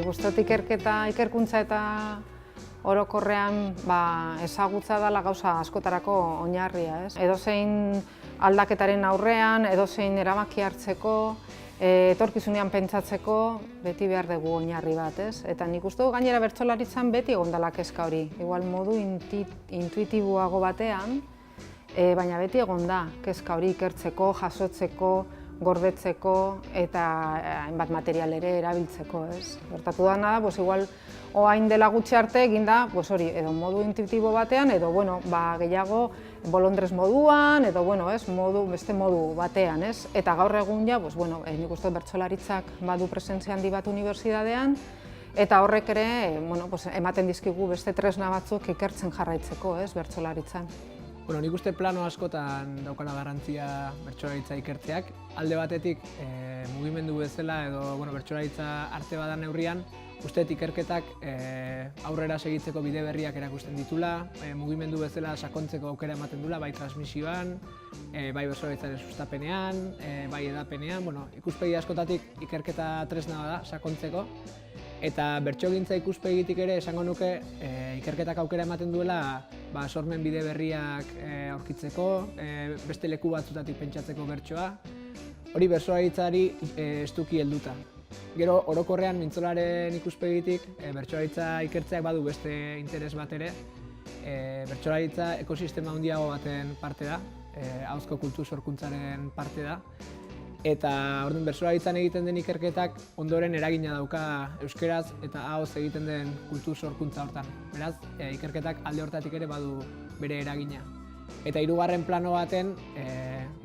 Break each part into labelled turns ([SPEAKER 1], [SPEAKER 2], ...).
[SPEAKER 1] Nik uste dut ikerkuntza eta orokorrean ezagutza dela gauza askotarako oinarria. Edozein aldaketaren aurrean, edozein erabaki hartzeko, etorkizunean pentsatzeko beti behar dugu oinarri bat. Eta nik uste dut gainera bertsolaritzan beti egon dela kezka hori. Igual modu intuitiboago batean, baina beti egon da kezka hori ikertzeko, jasotzeko, gordetzeko eta hainbat material ere erabiltzeko. Gertatu dena da, igual orain dela gutxi arte egin da hori edo modu intuitibo batean edo gehiago bolondrez moduan edo beste modu batean. Eta gaur egun ja, nik uste bertsolaritzak badu presentzia handi bat unibertsitatean eta horrek ere ematen dizkigu beste tresna batzuk ikertzen jarraitzeko bertsolaritzan.
[SPEAKER 2] Nik uste plano askotan daukala garrantzia bertsolaritza ikertzeak. Alde batetik mugimendu bezala edo bertsolaritza arte badan neurrian, uste ikerketak aurrera segitzeko bide berriak erakusten ditula, mugimendu bezala sakontzeko aukera ematen dula, bai transmisioan, bai bertsolaritzaren sustapenean, bai edapenean. Ikuspegi askotatik ikerketa tresna bada sakontzeko. Eta bertsogintza ikuspegitik ere esango nuke ikerketak aukera ematen duela sormen bide berriak aurkitzeko, beste leku batzutatik pentsatzeko bertsoa. Hori bertsolaritzari estuki helduta. Gero orokorrean mintzolaren ikuspegitik bertsolaritza ikertzeak badu beste interes bat ere. Bertsolaritza ekosistema handiago baten parte da, ahozko kultur sorkuntzaren parte da. Eta orduan bertsolaritzan egiten den ikerketak ondoren eragina dauka euskeraz eta ahoz egiten den kultur sorkuntza hortan. Beraz, ikerketak alde hortatik ere badu bere eragina. Eta hirugarren plano baten,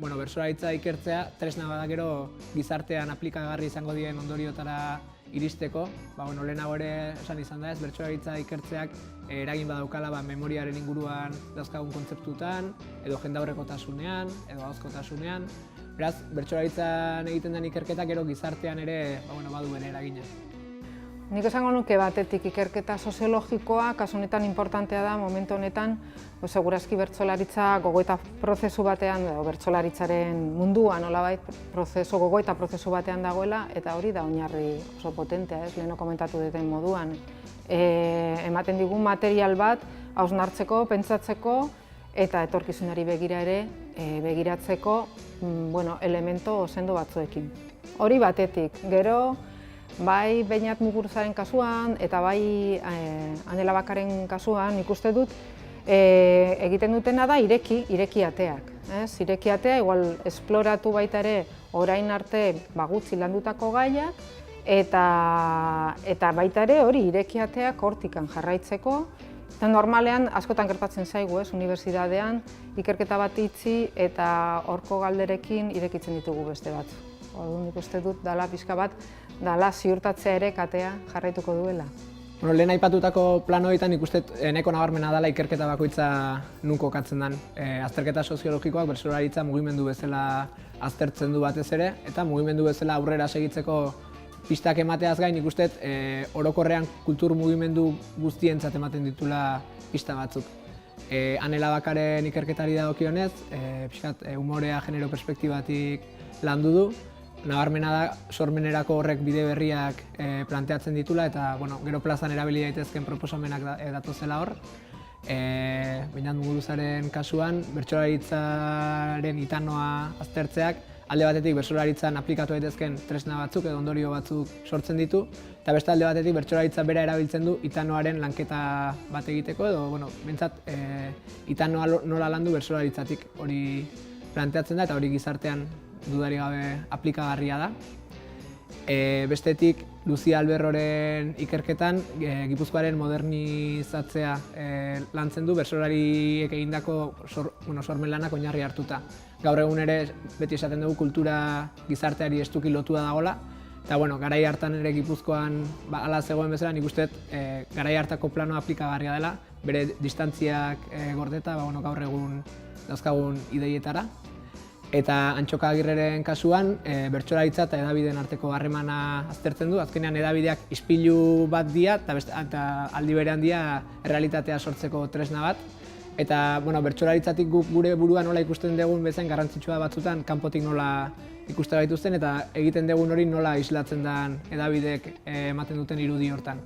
[SPEAKER 2] bertsolaritza ikertzea tresna bada gero gizartean aplikagarri izango dien ondoriotara iristeko. Lehenago ere esan izan da bertsolaritza ikertzeak eragin badaukala memoriaren inguruan dauzkagun kontzeptutan, edo jendaurrekotasunean, edo ahozkotasunean. Beraz, bertsolaritzan egiten den ikerketak gero gizartean ere badu bere eragina.
[SPEAKER 1] Nik esango nuke batetik ikerketa soziologikoa, kasu honetan inportantea da, momentu honetan, segurazki bertsolaritza gogoeta prozesu batean, bertsolaritzaren mundua nolabait gogoeta prozesu batean dagoela, eta hori da oinarri oso potentea, leheno komentatu duten moduan. Ematen digun material bat, hausnartzeko, pentsatzeko, eta etorkizunari begira ere begiratzeko elemento sendo batzuekin. Hori batetik, gero bai Beñat Muguruzaren kasuan eta bai Anela Bakaren kasuan nik uste dut egiten dutena da ireki ateak. Ireki atea, igual esploratu baita ere orain arte gutxi landutako gaiak eta baita ere hori ireki ateak hortikan jarraitzeko. Normalean, askotan gertatzen zaigu, unibertsitatean, ikerketa bat itxi eta horko galderekin irekitzen ditugu beste bat. Nik uste dut dala pixka bat, dala ziurtatzea ere katea jarraituko duela.
[SPEAKER 2] Lehen aipatutako planoetan nik uste nahiko nabarmena dela ikerketa bakoitza nun kokatzen den. Azterketa soziologikoak bertsolaritza mugimendu bezala aztertzen du batez ere, eta mugimendu bezala aurrera segitzeko pistak emateaz gain, nik uste orokorrean kultur mugimendu guztientzat ematen ditula pista batzuk. Anela Bakaren ikerketari dagokionez, umorea genero perspektibatik landu du. Nabarmena da sormenerako horrek bide berriak planteatzen ditula eta gero plazan erabili daitezken proposamenak datozela hor. Beñat Muguruzaren kasuan, bertsolaritzaren itanoa aztertzeak alde batetik bertsolaritzan aplikatu daitezken tresna batzuk edo ondorio batzuk sortzen ditu, eta beste alde batetik bertsolaritza bera erabiltzen du itanoaren lanketa bat egiteko edo, behintzat, itanoa nola landu bertsolaritzatik hori planteatzen da eta hori gizartean dudarik gabe aplikagarria da. Bestetik, Lucia Alberroren ikerketan Gipuzkoaren modernizatzea lantzen du bertsolariek egindako sormen lanak oinarri hartuta. Gaur egun ere beti esaten dugu kultura gizarteari estuki lotua dagoela, eta garai hartan ere Gipuzkoan hala zegoen bezala nik uste garai hartako planoa aplikagarria dela, bere distantziak gordeta gaur egun dauzkagun ideietara. Eta Antxoka Agirreren kasuan, bertsolaritza eta hedabideen arteko harremana aztertzen du. Azkenean hedabideak ispilu bat dira eta aldi berean dira errealitatea sortzeko tresna bat. Eta bertsolaritzatik guk gure burua nola ikusten dugun bezain garrantzitsua batzutan kanpotik nola ikuste gaituzten eta egiten dugun hori nola islatzen den edabideek ematen duten irudi hortan.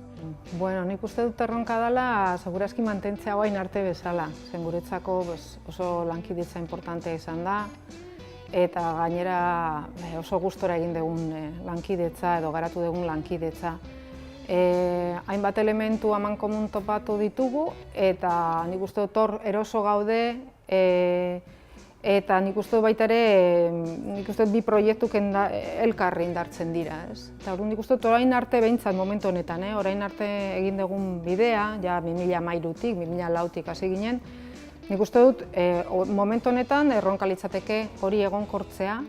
[SPEAKER 1] Bueno, nik uste dut erronka dela segurazki mantentzea orain arte bezala. Zen guretzako oso lankidetza importantea izan da eta gainera oso gustora egin dugun lankidetza edo garatu dugun lankidetza. Hainbat elementu amankomun topatu ditugu eta nik uste dut hor eroso gaude eta nik uste dut baita ere bi proiektuk elkarri indartzen dira. Eta nik uste dut orain arte behintzat momentu honetan, orain arte egin dugun bidea, ja 2013-tik, 2004-tik hasi ginen, nik uste dut momentu honetan erronka litzateke hori egonkortzea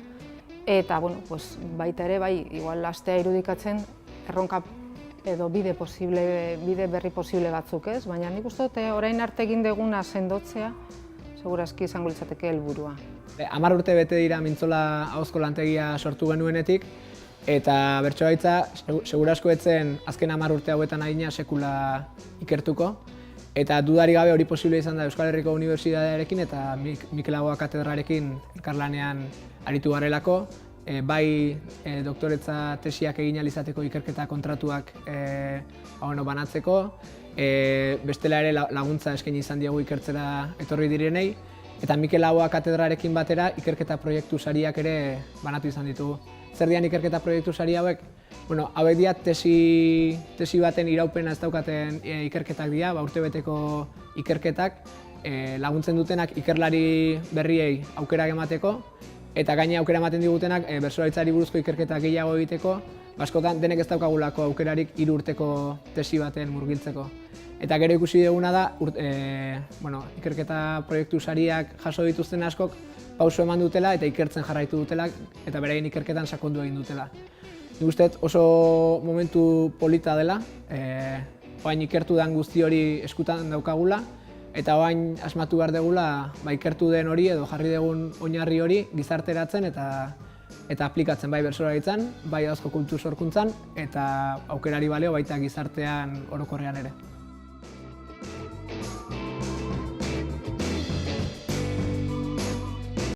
[SPEAKER 1] eta baita ere igual astea irudikatzen erronka edo bide berri posible batzuk, baina nik uste dut orain arte egin duguna sendotzea segurazki izango litzateke helburua.
[SPEAKER 2] 10 urte bete dira Mintzola ahozko lantegia sortu genuenetik eta bertsolaritza segurazko etzen azken 10 urte hauetan adina sekula ikertuko eta dudari gabe hori posible izan da Euskal Herriko Unibertsitatearekin eta Mikel Laboa katedrarekin elkarlanean aritu garelako. Bai doktoretza tesiak egin ahal izateko ikerketa kontratuak banatzeko, bestela ere laguntza eskaini izan diegu ikertzera etorri direnei, eta Mikel Laboa katedrarekin batera ikerketa proiektu sariak ere banatu izan ditugu. Zer dian ikerketa proiektu sari hauek? Hauek dira tesi baten iraupena ez daukaten ikerketak dira, urtebeteko ikerketak, laguntzen dutenak ikerlari berriei aukerak emateko, eta gaine aukera ematen digutenak bertsolaritzari buruzko ikerketak gehiago egiteko, askotan denek ez daukagulako aukerarik 3 urteko tesi baten murgiltzeko. Eta gero ikusi duguna da, ikerketa proiektu sariak jaso dituzten askok pauso eman dutela eta ikertzen jarraitu dutela eta beraien ikerketan sakondu egin dutela. Nik uste oso momentu polita dela, orain ikertu den guzti hori eskutan daukagula, eta orain asmatu behar dugula ikertu den hori edo jarri dugun oinarri hori gizarteratzen eta aplikatzen bai bertsolaritzan, bai ahozko kultur sorkuntzan eta aukerari balio baita gizartean orokorrean ere.